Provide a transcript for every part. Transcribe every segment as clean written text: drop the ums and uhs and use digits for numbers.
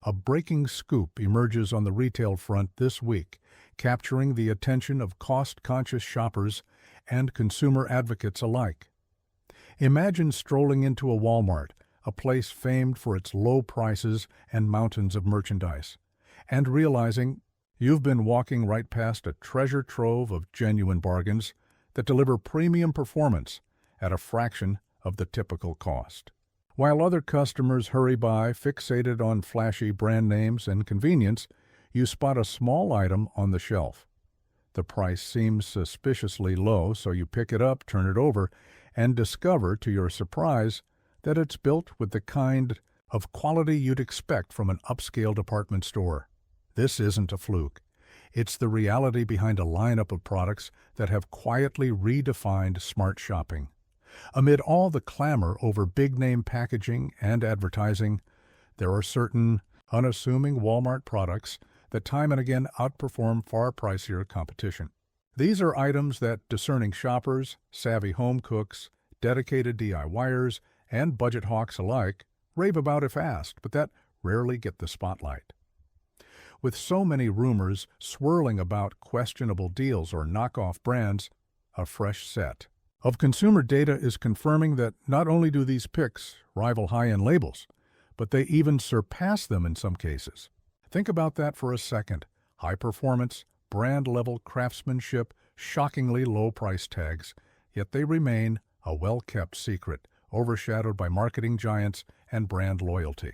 A breaking scoop emerges on the retail front this week, capturing the attention of cost-conscious shoppers and consumer advocates alike. Imagine strolling into a Walmart, a place famed for its low prices and mountains of merchandise, and realizing you've been walking right past a treasure trove of genuine bargains that deliver premium performance at a fraction of the typical cost. While other customers hurry by, fixated on flashy brand names and convenience, you spot a small item on the shelf. The price seems suspiciously low, so you pick it up, turn it over, and discover, to your surprise, that it's built with the kind of quality you'd expect from an upscale department store. This isn't a fluke. It's the reality behind a lineup of products that have quietly redefined smart shopping. Amid all the clamor over big-name packaging and advertising, there are certain unassuming Walmart products that time and again outperform far pricier competition. These are items that discerning shoppers, savvy home cooks, dedicated DIYers, and budget hawks alike rave about if asked, but that rarely get the spotlight. With so many rumors swirling about questionable deals or knockoff brands, a fresh set of consumer data is confirming that not only do these picks rival high-end labels, but they even surpass them in some cases. Think about that for a second. High performance, brand-level craftsmanship, shockingly low price tags, yet they remain a well-kept secret, overshadowed by marketing giants and brand loyalty.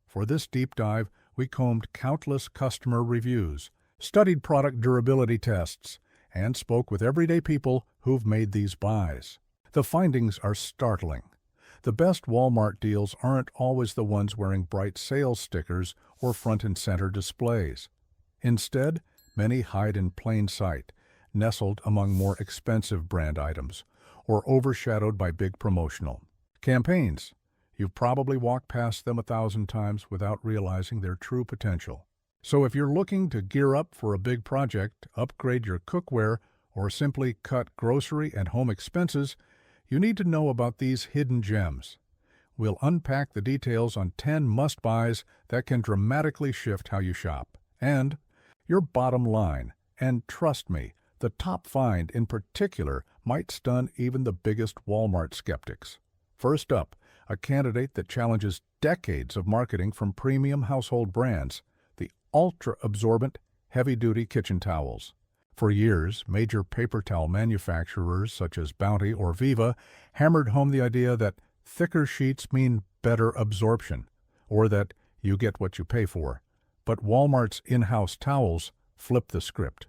For this deep dive, we combed countless customer reviews, studied product durability tests, and spoke with everyday people who've made these buys. The findings are startling. The best Walmart deals aren't always the ones wearing bright sales stickers or front-and-center displays. Instead, many hide in plain sight, nestled among more expensive brand items, or overshadowed by big promotional campaigns. You've probably walked past them 1,000 times without realizing their true potential. So if you're looking to gear up for a big project, upgrade your cookware, or simply cut grocery and home expenses, you need to know about these hidden gems. We'll unpack the details on 10 must-buys that can dramatically shift how you shop and your bottom line. And trust me, the top find in particular might stun even the biggest Walmart skeptics. First up, a candidate that challenges decades of marketing from premium household brands, the ultra-absorbent, heavy-duty kitchen towels. For years, major paper towel manufacturers such as Bounty or Viva hammered home the idea that thicker sheets mean better absorption, or that you get what you pay for. But Walmart's in-house towels flip the script.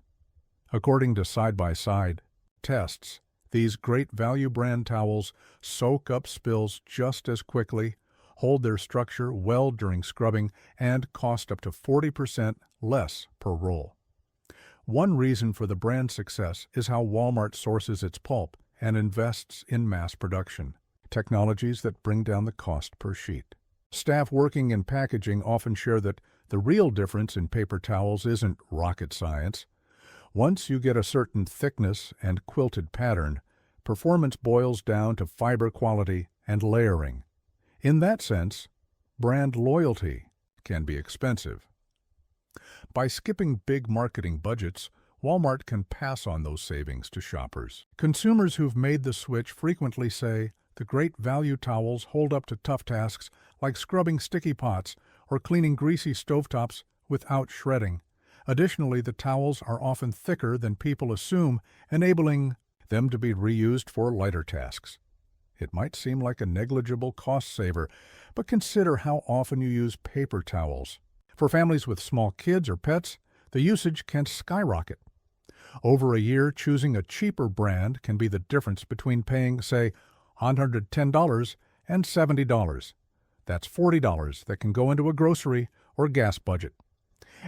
According to side-by-side tests, these great value brand towels soak up spills just as quickly, hold their structure well during scrubbing, and cost up to 40% less per roll. One reason for the brand's success is how Walmart sources its pulp and invests in mass production, technologies that bring down the cost per sheet. Staff working in packaging often share that the real difference in paper towels isn't rocket science. Once you get a certain thickness and quilted pattern, performance boils down to fiber quality and layering. In that sense, brand loyalty can be expensive. By skipping big marketing budgets, Walmart can pass on those savings to shoppers. Consumers who've made the switch frequently say the great value towels hold up to tough tasks like scrubbing sticky pots or cleaning greasy stovetops without shredding. Additionally, the towels are often thicker than people assume, enabling them to be reused for lighter tasks. It might seem like a negligible cost saver, but consider how often you use paper towels. For families with small kids or pets, the usage can skyrocket. Over a year, choosing a cheaper brand can be the difference between paying, say, $110 and $70. That's $40 that can go into a grocery or gas budget.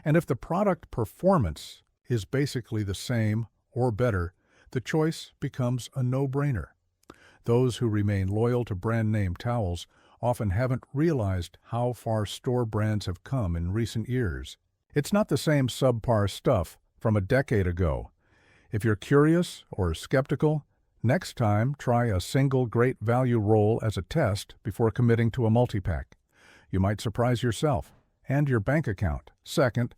And if the product performance is basically the same or better, the choice becomes a no-brainer. Those who remain loyal to brand-name towels often haven't realized how far store brands have come in recent years. It's not the same subpar stuff from a decade ago. If you're curious or skeptical, next time try a single great value roll as a test before committing to a multi-pack. You might surprise yourself and your bank account. Second,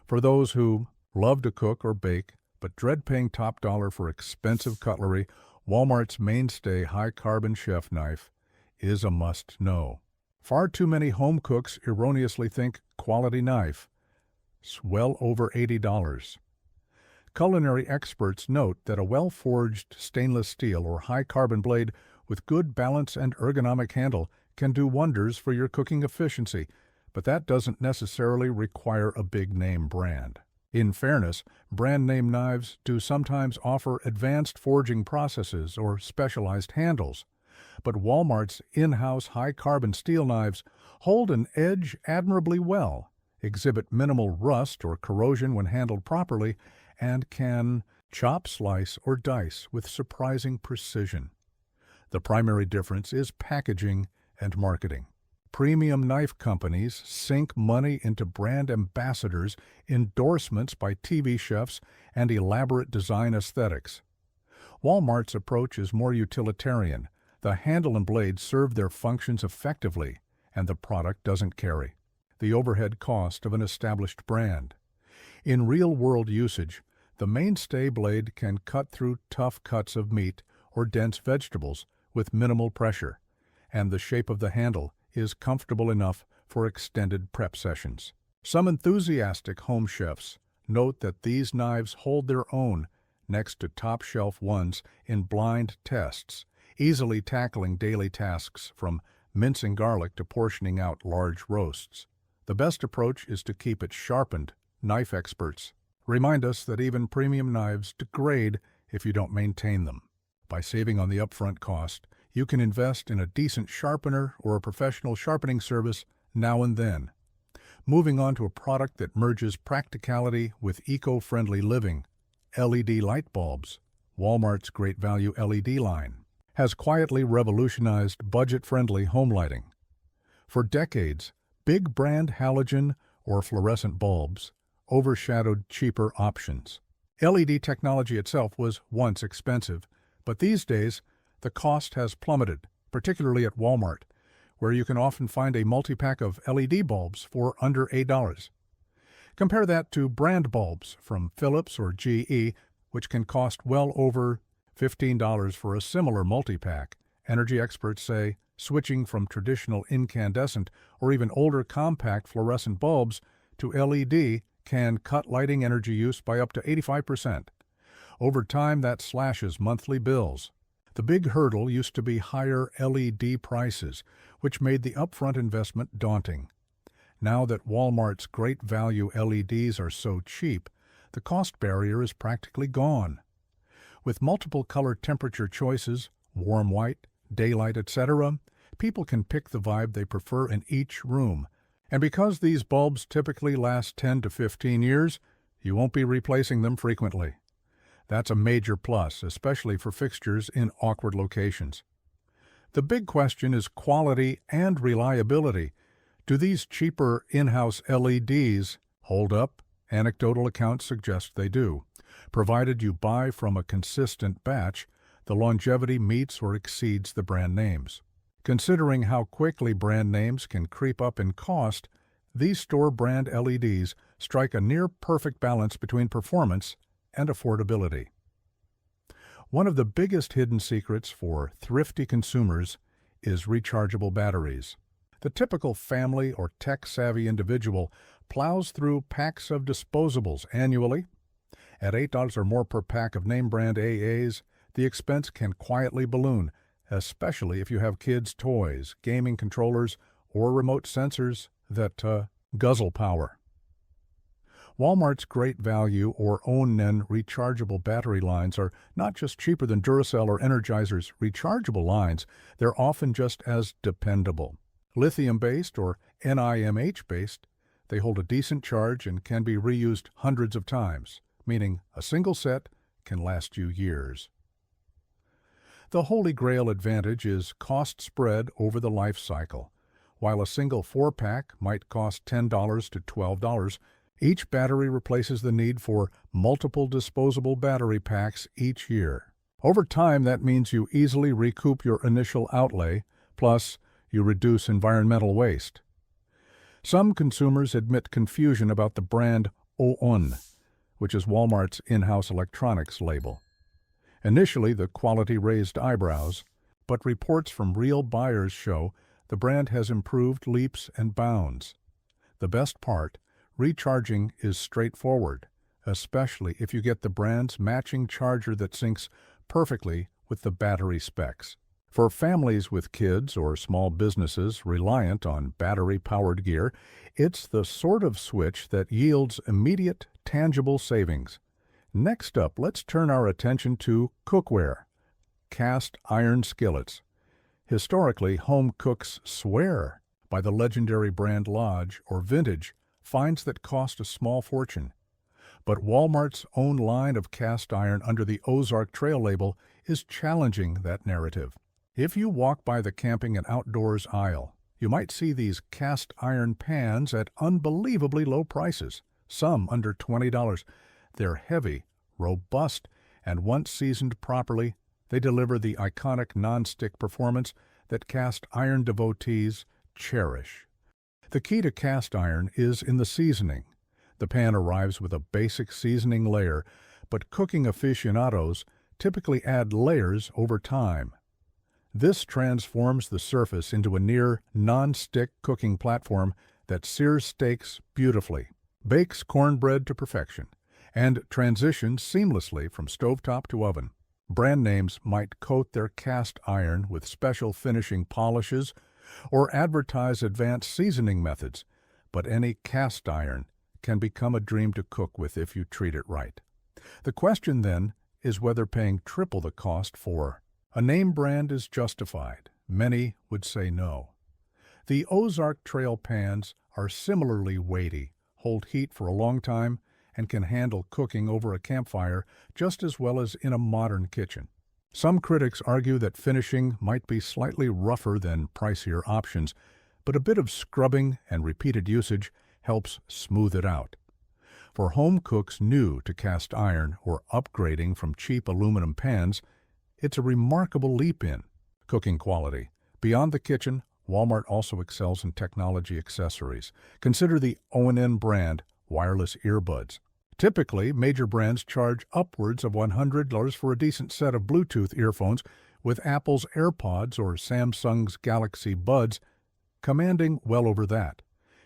for those who love to cook or bake but dread paying top dollar for expensive cutlery, Walmart's mainstay high-carbon chef knife is a must-know. Far too many home cooks erroneously think quality knife is well over $80. Culinary experts note that a well-forged stainless steel or high-carbon blade with good balance and ergonomic handle can do wonders for your cooking efficiency, but that doesn't necessarily require a big-name brand. In fairness, brand-name knives do sometimes offer advanced forging processes or specialized handles, but Walmart's in-house high-carbon steel knives hold an edge admirably well, exhibit minimal rust or corrosion when handled properly, and can chop, slice, or dice with surprising precision. The primary difference is packaging and marketing. Premium knife companies sink money into brand ambassadors, endorsements by TV chefs, and elaborate design aesthetics. Walmart's approach is more utilitarian. The handle and blade serve their functions effectively, and the product doesn't carry the overhead cost of an established brand. In real-world usage, the mainstay blade can cut through tough cuts of meat or dense vegetables with minimal pressure, and the shape of the handle is comfortable enough for extended prep sessions. Some enthusiastic home chefs note that these knives hold their own next to top-shelf ones in blind tests, easily tackling daily tasks from mincing garlic to portioning out large roasts. The best approach is to keep it sharpened. Knife experts remind us that even premium knives degrade if you don't maintain them. By saving on the upfront cost, you can invest in a decent sharpener or a professional sharpening service now and then. Moving on to a product that merges practicality with eco-friendly living, LED light bulbs. Walmart's Great Value LED line has quietly revolutionized budget-friendly home lighting. For decades, big brand halogen or fluorescent bulbs overshadowed cheaper options. LED technology itself was once expensive, but these days the cost has plummeted, particularly at Walmart, where you can often find a multi-pack of LED bulbs for under $8. Compare that to brand bulbs from Philips or GE, which can cost well over $15 for a similar multi-pack. Energy experts say switching from traditional incandescent or even older compact fluorescent bulbs to LED can cut lighting energy use by up to 85%. Over time, that slashes monthly bills. The big hurdle used to be higher LED prices, which made the upfront investment daunting. Now that Walmart's Great Value LEDs are so cheap, the cost barrier is practically gone. With multiple color temperature choices, warm white, daylight, etc., people can pick the vibe they prefer in each room. And because these bulbs typically last 10 to 15 years, you won't be replacing them frequently. That's a major plus, especially for fixtures in awkward locations. The big question is quality and reliability. Do these cheaper in-house LEDs hold up? Anecdotal accounts suggest they do. Provided you buy from a consistent batch, the longevity meets or exceeds the brand names. Considering how quickly brand names can creep up in cost, these store brand LEDs strike a near-perfect balance between performance and affordability. One of the biggest hidden secrets for thrifty consumers is rechargeable batteries. The typical family or tech-savvy individual plows through packs of disposables annually. At $8 or more per pack of name-brand AAs, the expense can quietly balloon, especially if you have kids' toys, gaming controllers, or remote sensors that guzzle power. Walmart's Great Value or Onnen rechargeable battery lines are not just cheaper than Duracell or Energizer's rechargeable lines, they're often just as dependable. Lithium-based or NIMH-based, they hold a decent charge and can be reused hundreds of times, meaning a single set can last you years. The Holy Grail advantage is cost spread over the life cycle. While a single 4-pack might cost $10 to $12, each battery replaces the need for multiple disposable battery packs each year. Over time, that means you easily recoup your initial outlay, plus you reduce environmental waste. Some consumers admit confusion about the brand OON, which is Walmart's in-house electronics label. Initially, the quality raised eyebrows, but reports from real buyers show the brand has improved leaps and bounds. The best part, recharging is straightforward, especially if you get the brand's matching charger that syncs perfectly with the battery specs. For families with kids or small businesses reliant on battery-powered gear, it's the sort of switch that yields immediate, tangible savings. Next up, let's turn our attention to cookware. Cast iron skillets. Historically, home cooks swear by the legendary brand Lodge or Vintage finds that cost a small fortune. But Walmart's own line of cast iron under the Ozark Trail label is challenging that narrative. If you walk by the camping and outdoors aisle, you might see these cast iron pans at unbelievably low prices, some under $20. They're heavy, robust, and once seasoned properly, they deliver the iconic non-stick performance that cast iron devotees cherish. The key to cast iron is in the seasoning. The pan arrives with a basic seasoning layer, but cooking aficionados typically add layers over time. This transforms the surface into a near non-stick cooking platform that sears steaks beautifully, bakes cornbread to perfection, and transitions seamlessly from stovetop to oven. Brand names might coat their cast iron with special finishing polishes or advertise advanced seasoning methods, but any cast iron can become a dream to cook with if you treat it right. The question then is whether paying triple the cost for a name brand is justified. Many would say no. The Ozark Trail pans are similarly weighty, hold heat for a long time, and can handle cooking over a campfire just as well as in a modern kitchen. Some critics argue that finishing might be slightly rougher than pricier options, but a bit of scrubbing and repeated usage helps smooth it out. For home cooks new to cast iron or upgrading from cheap aluminum pans, it's a remarkable leap in cooking quality. Beyond the kitchen, Walmart also excels in technology accessories. Consider the O&N brand wireless earbuds. Typically, major brands charge upwards of $100 for a decent set of Bluetooth earphones, with Apple's AirPods or Samsung's Galaxy Buds commanding well over that.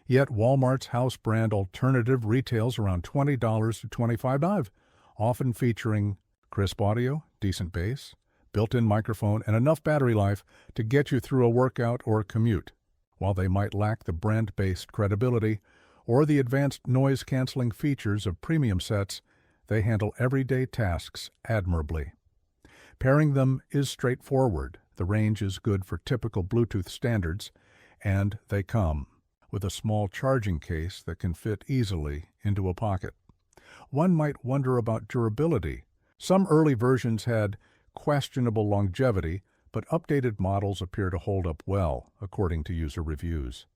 Yet Walmart's house brand alternative retails around $20 to $25, often featuring crisp audio, decent bass, built-in microphone, and enough battery life to get you through a workout or commute. While they might lack the brand-based credibility or the advanced noise-canceling features of premium sets, they handle everyday tasks admirably. Pairing them is straightforward. The range is good for typical Bluetooth standards, and they come with a small charging case that can fit easily into a pocket. One might wonder about durability. Some early versions had questionable longevity, but updated models appear to hold up well, according to user reviews.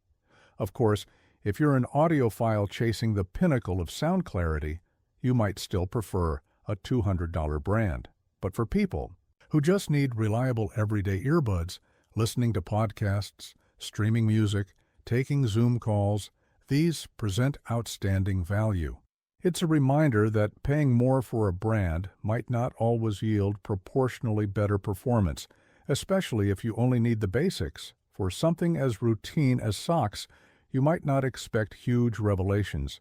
Of course, if you're an audiophile chasing the pinnacle of sound clarity, you might still prefer a $200 brand. But for people who just need reliable everyday earbuds, listening to podcasts, streaming music, taking Zoom calls, these present outstanding value. It's a reminder that paying more for a brand might not always yield proportionally better performance, especially if you only need the basics. For something as routine as socks, you might not expect huge revelations.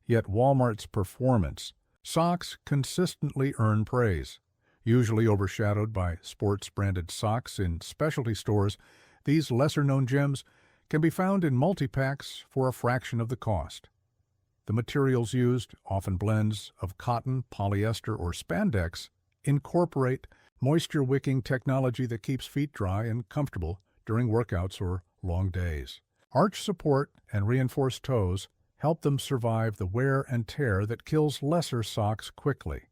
Yet Walmart's performance socks consistently earn praise. Usually overshadowed by sports-branded socks in specialty stores, these lesser-known gems can be found in multi-packs for a fraction of the cost. The materials used, often blends of cotton, polyester, or spandex, incorporate moisture-wicking technology that keeps feet dry and comfortable during workouts or long days. Arch support and reinforced toes help them survive the wear and tear that kills lesser socks quickly.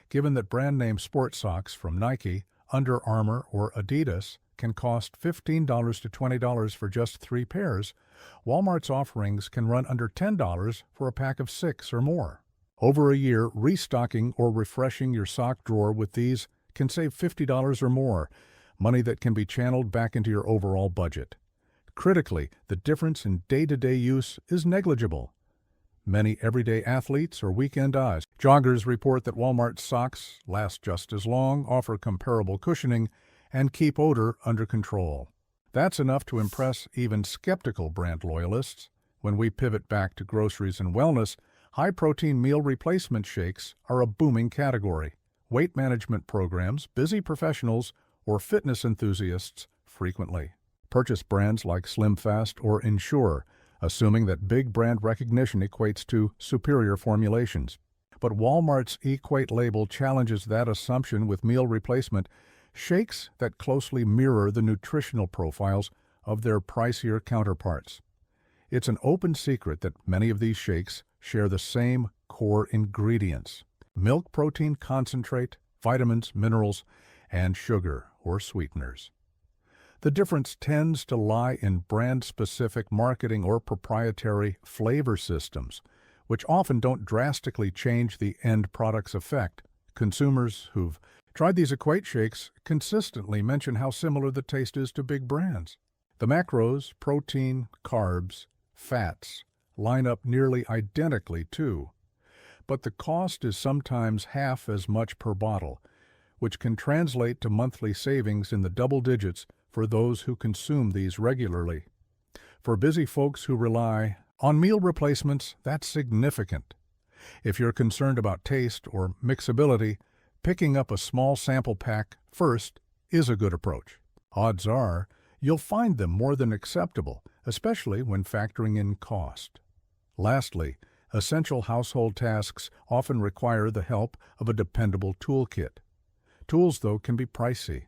Given that brand-name sports socks from Nike, Under Armour, or Adidas can cost $15 to $20 for just 3 pairs, Walmart's offerings can run under $10 for a pack of 6 or more. Over a year, restocking or refreshing your sock drawer with these can save $50 or more, money that can be channeled back into your overall budget. Critically, the difference in day-to-day use is negligible. Many everyday athletes or weekend eyes. Joggers report that Walmart socks last just as long, offer comparable cushioning, and keep odor under control. That's enough to impress even skeptical brand loyalists. When we pivot back to groceries and wellness, high-protein meal replacement shakes are a booming category. Weight management programs, busy professionals, or fitness enthusiasts frequently purchase brands like SlimFast or Ensure, assuming that big brand recognition equates to superior formulations. But Walmart's Equate label challenges that assumption with meal replacement shakes that closely mirror the nutritional profiles of their pricier counterparts. It's an open secret that many of these shakes share the same core ingredients: milk protein concentrate, vitamins, minerals, and sugar or sweeteners. The difference tends to lie in brand-specific marketing or proprietary flavor systems, which often don't drastically change the end product's effect. Consumers who've tried these Equate shakes consistently mention how similar the taste is to big brands. The macros, protein, carbs, fats, line up nearly identically too, but the cost is sometimes half as much per bottle, which can translate to monthly savings in the double digits for those who consume these regularly. For busy folks who rely on meal replacements, that's significant. If you're concerned about taste or mixability, picking up a small sample pack first is a good approach. Odds are you'll find them more than acceptable, especially when factoring in cost. Lastly, essential household tasks often require the help of a dependable toolkit. Tools, though, can be pricey.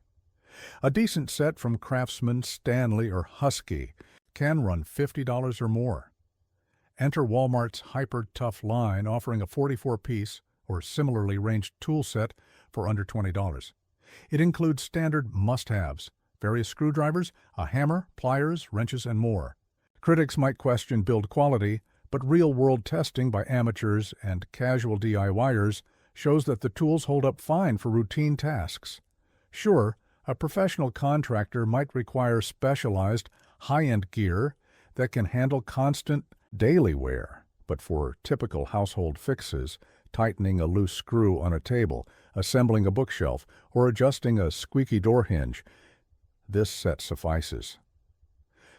A decent set from Craftsman, Stanley, or Husky can run $50 or more. Enter Walmart's Hyper Tough line, offering a 44-piece or similarly ranged tool set for under $20. It includes standard must-haves, various screwdrivers, a hammer, pliers, wrenches, and more. Critics might question build quality, but real-world testing by amateurs and casual DIYers shows that the tools hold up fine for routine tasks. Sure, a professional contractor might require specialized, high-end gear that can handle constant, daily wear, but for typical household fixes, tightening a loose screw on a table, assembling a bookshelf, or adjusting a squeaky door hinge, this set suffices.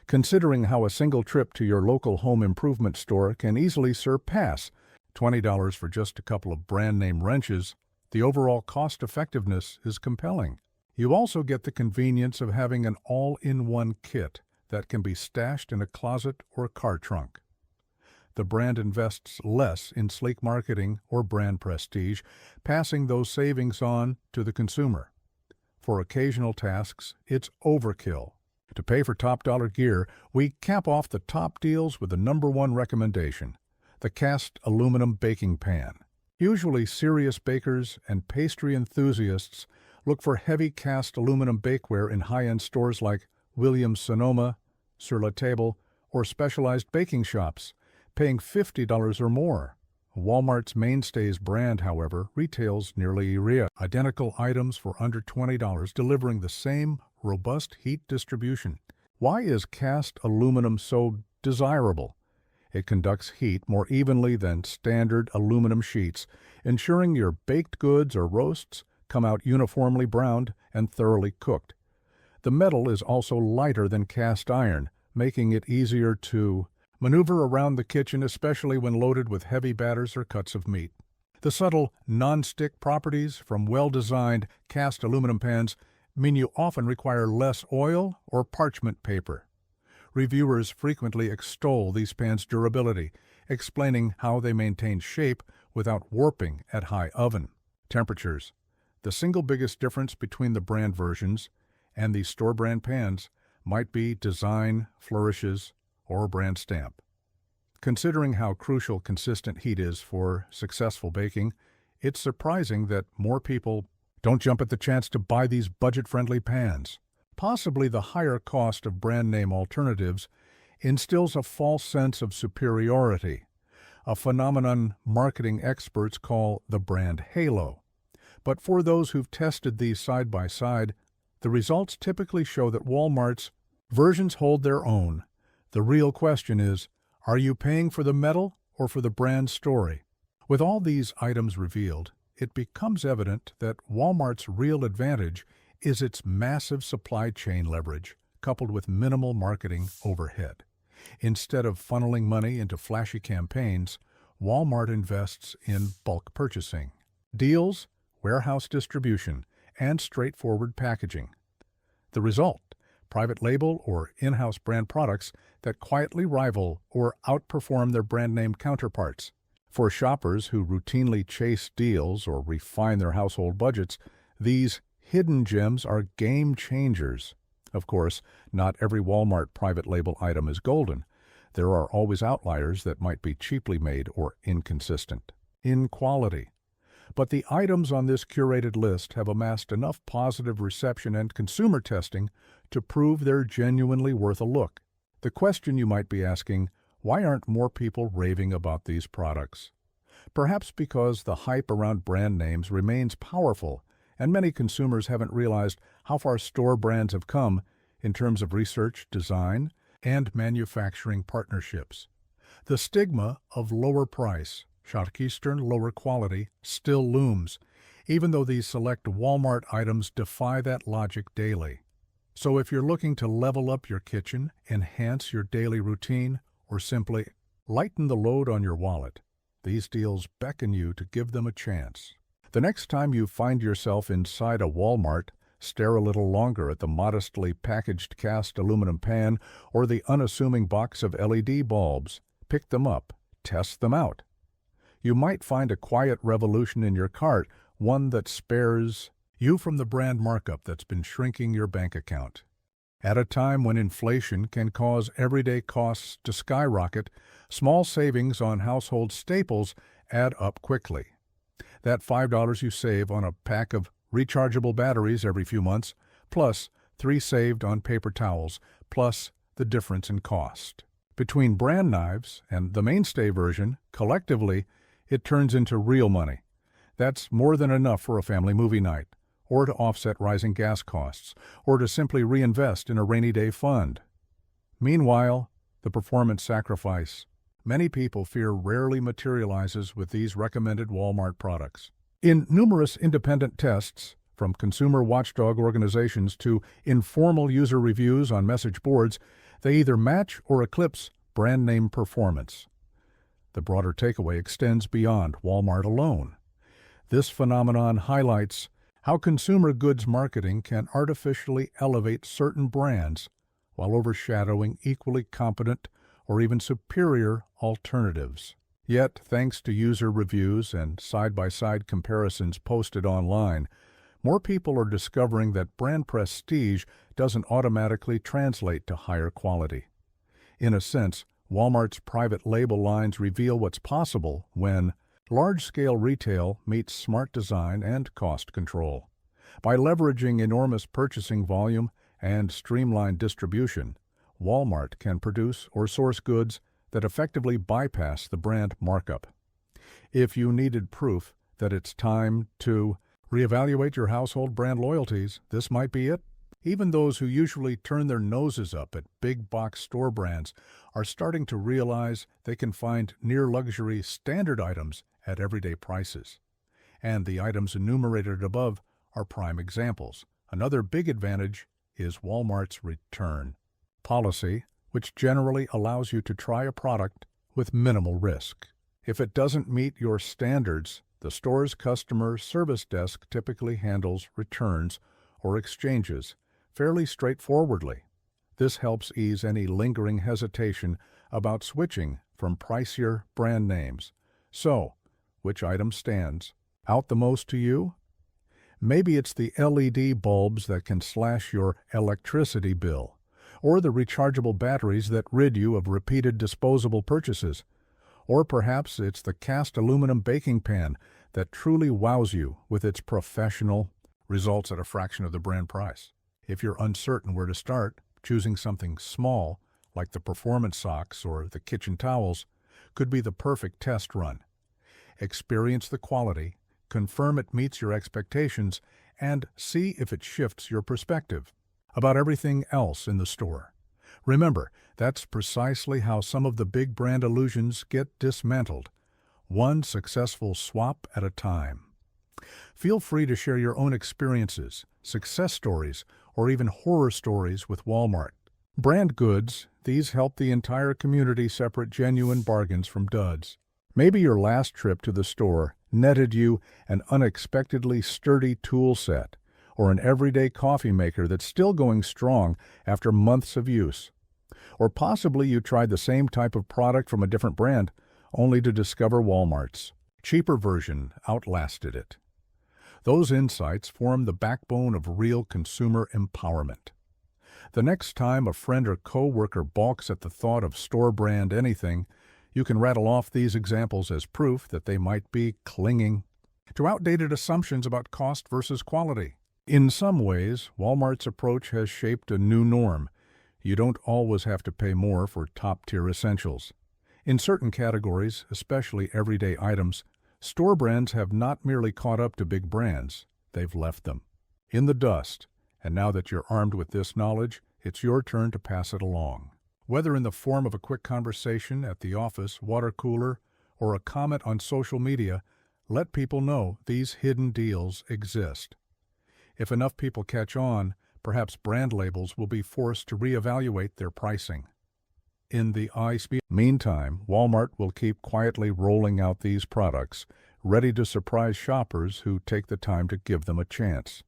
Considering how a single trip to your local home improvement store can easily surpass $20 for just a couple of brand-name wrenches, the overall cost-effectiveness is compelling. You also get the convenience of having an all-in-one kit that can be stashed in a closet or car trunk. The brand invests less in sleek marketing or brand prestige, passing those savings on to the consumer. For occasional tasks, it's overkill. To pay for top-dollar gear, we cap off the top deals with the #1 recommendation: the cast aluminum baking pan. Usually serious bakers and pastry enthusiasts look for heavy cast aluminum bakeware in high-end stores like Williams-Sonoma, Sur La Table, or specialized baking shops, paying $50 or more. Walmart's Mainstays brand, however, retails nearly identical items for under $20, delivering the same robust heat distribution. Why is cast aluminum so desirable? It conducts heat more evenly than standard aluminum sheets, ensuring your baked goods or roasts come out uniformly browned and thoroughly cooked. The metal is also lighter than cast iron, making it easier to maneuver around the kitchen, especially when loaded with heavy batters or cuts of meat. The subtle non-stick properties from well-designed cast aluminum pans mean you often require less oil or parchment paper. Reviewers frequently extol these pans' durability, explaining how they maintain shape without warping at high oven temperatures. The single biggest difference between the brand versions and these store-brand pans might be design, flourishes, or brand stamp. Considering how crucial consistent heat is for successful baking, it's surprising that more people don't jump at the chance to buy these budget-friendly pans. Possibly the higher cost of brand-name alternatives instills a false sense of superiority, a phenomenon marketing experts call the brand halo. But for those who've tested these side by side, the results typically show that Walmart's Versions hold their own. The real question is, are you paying for the metal or for the brand story? With all these items revealed, it becomes evident that Walmart's real advantage is its massive supply chain leverage, coupled with minimal marketing overhead. Instead of funneling money into flashy campaigns, Walmart invests in bulk purchasing, deals, warehouse distribution, and straightforward packaging. The result: private label or in-house brand products that quietly rival or outperform their brand name counterparts. For shoppers who routinely chase deals or refine their household budgets, these hidden gems are game changers. Of course, not every Walmart private label item is golden. There are always outliers that might be cheaply made or inconsistent in quality. But the items on this curated list have amassed enough positive reception and consumer testing to prove they're genuinely worth a look. The question you might be asking: why aren't more people raving about these products? Perhaps because the hype around brand names remains powerful, and many consumers haven't realized how far store brands have come in terms of research, design, and manufacturing partnerships. The stigma of lower price, Southeastern lower quality, still looms, even though these select Walmart items defy that logic daily. So if you're looking to level up your kitchen, enhance your daily routine, or simply lighten the load on your wallet, these deals beckon you to give them a chance. The next time you find yourself inside a Walmart, stare a little longer at the modestly packaged cast aluminum pan or the unassuming box of LED bulbs. Pick them up, test them out. You might find a quiet revolution in your cart, one that spares you from the brand markup that's been shrinking your bank account. At a time when inflation can cause everyday costs to skyrocket, small savings on household staples add up quickly. That $5 you save on a pack of rechargeable batteries every few months, plus $3 saved on paper towels, plus the difference in cost. Between brand knives and the mainstay version, collectively, it turns into real money. That's more than enough for a family movie night, or to offset rising gas costs, or to simply reinvest in a rainy day fund. Meanwhile, the performance sacrifice many people fear rarely materializes with these recommended Walmart products. In numerous independent tests, from consumer watchdog organizations to informal user reviews on message boards, they either match or eclipse brand name performance. The broader takeaway extends beyond Walmart alone. This phenomenon highlights how consumer goods marketing can artificially elevate certain brands while overshadowing equally competent or even superior alternatives. Yet, thanks to user reviews and side-by-side comparisons posted online, more people are discovering that brand prestige doesn't automatically translate to higher quality. In a sense, Walmart's private label lines reveal what's possible when large-scale retail meets smart design and cost control. By leveraging enormous purchasing volume and streamlined distribution, Walmart can produce or source goods that effectively bypass the brand markup. If you needed proof that it's time to reevaluate your household brand loyalties, this might be it. Even those who usually turn their noses up at big box store brands are starting to realize they can find near-luxury standard items at everyday prices. And the items enumerated above are prime examples. Another big advantage is Walmart's return policy, which generally allows you to try a product with minimal risk. If it doesn't meet your standards, the store's customer service desk typically handles returns or exchanges fairly straightforwardly. This helps ease any lingering hesitation about switching from pricier brand names. So, which item stands out the most to you? Maybe it's the LED bulbs that can slash your electricity bill, or the rechargeable batteries that rid you of repeated disposable purchases. Or perhaps it's the cast aluminum baking pan that truly wows you with its professional results at a fraction of the brand price. If you're uncertain where to start, choosing something small, like the performance socks or the kitchen towels, could be the perfect test run. Experience the quality, confirm it meets your expectations, and see if it shifts your perspective about everything else in the store. Remember, that's precisely how some of the big brand illusions get dismantled, one successful swap at a time. Feel free to share your own experiences, success stories, or even horror stories with Walmart. Brand goods, these help the entire community separate genuine bargains from duds. Maybe your last trip to the store netted you an unexpectedly sturdy tool set, or an everyday coffee maker that's still going strong after months of use. Or possibly you tried the same type of product from a different brand, only to discover Walmart's cheaper version outlasted it. Those insights form the backbone of real consumer empowerment. The next time a friend or coworker balks at the thought of store brand anything, you can rattle off these examples as proof that they might be clinging to outdated assumptions about cost versus quality. In some ways, Walmart's approach has shaped a new norm. You don't always have to pay more for top-tier essentials. In certain categories, especially everyday items, store brands have not merely caught up to big brands, they've left them in the dust. And now that you're armed with this knowledge, it's your turn to pass it along. Whether in the form of a quick conversation at the office, water cooler, or a comment on social media, let people know these hidden deals exist. If enough people catch on, perhaps brand labels will be forced to reevaluate their pricing. In the meantime, Walmart will keep quietly rolling out these products, ready to surprise shoppers who take the time to give them a chance.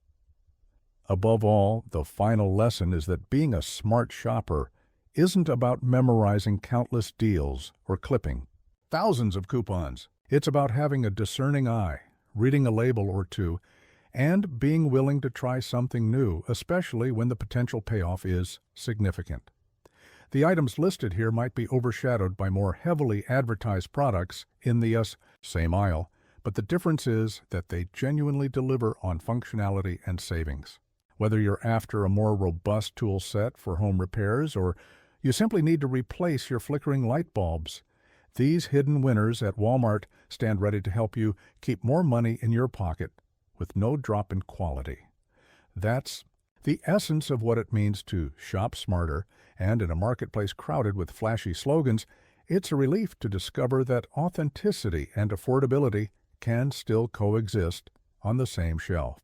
Above all, the final lesson is that being a smart shopper isn't about memorizing countless deals or clipping thousands of coupons. It's about having a discerning eye, reading a label or two, and being willing to try something new, especially when the potential payoff is significant. The items listed here might be overshadowed by more heavily advertised products in the same aisle, but the difference is that they genuinely deliver on functionality and savings. Whether you're after a more robust tool set for home repairs or you simply need to replace your flickering light bulbs, these hidden winners at Walmart stand ready to help you keep more money in your pocket with no drop in quality. That's the essence of what it means to shop smarter, and in a marketplace crowded with flashy slogans, it's a relief to discover that authenticity and affordability can still coexist on the same shelf.